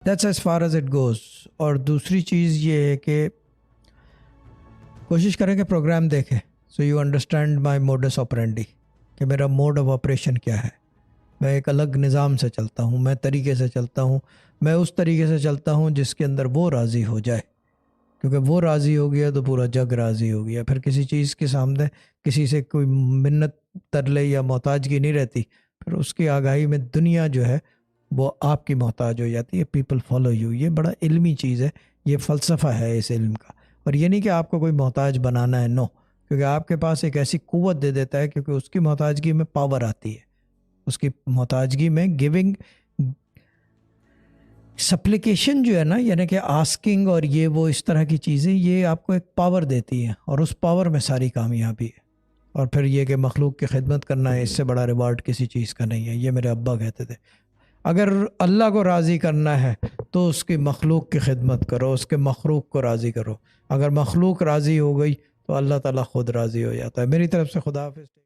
That's as far as it goes. اور دوسری چیز یہ ہے کہ کوشش کریں کہ پروگرام دیکھیں so you understand my modus operandi, کہ میرا موڈ آف آپریشن کیا ہے. میں ایک الگ نظام سے چلتا ہوں، میں طریقے سے چلتا ہوں، میں اس طریقے سے چلتا ہوں جس کے اندر وہ راضی ہو جائے، کیونکہ وہ راضی ہو گیا تو پورا جگ راضی ہو گیا. پھر کسی چیز کے سامنے کسی سے کوئی منت ترلے یا محتاجگی نہیں رہتی، پھر اس کی آگاہی میں دنیا جو ہے وہ آپ کی محتاج ہو جاتی ہے. People follow you. یہ بڑا علمی چیز ہے، یہ فلسفہ ہے اس علم کا. اور یہ نہیں کہ آپ کو کوئی محتاج بنانا ہے، نو، کیونکہ آپ کے پاس ایک ایسی قوت دے دیتا ہے، کیونکہ اس کی محتاجگی میں پاور آتی ہے. اس کی محتاجگی میں گیونگ، سپلیکیشن جو ہے نا، یعنی کہ آسکنگ اور یہ وہ اس طرح کی چیزیں، یہ آپ کو ایک پاور دیتی ہیں، اور اس پاور میں ساری کامیابی ہے. اور پھر یہ کہ مخلوق کی خدمت کرنا ہے، اس سے بڑا ریوارڈ کسی چیز کا نہیں ہے. یہ میرے ابا کہتے تھے، اگر اللہ کو راضی کرنا ہے تو اس کی مخلوق کی خدمت کرو، اس کے مخلوق کو راضی کرو. اگر مخلوق راضی ہو گئی تو اللہ تعالیٰ خود راضی ہو جاتا ہے. میری طرف سے خدا حافظ.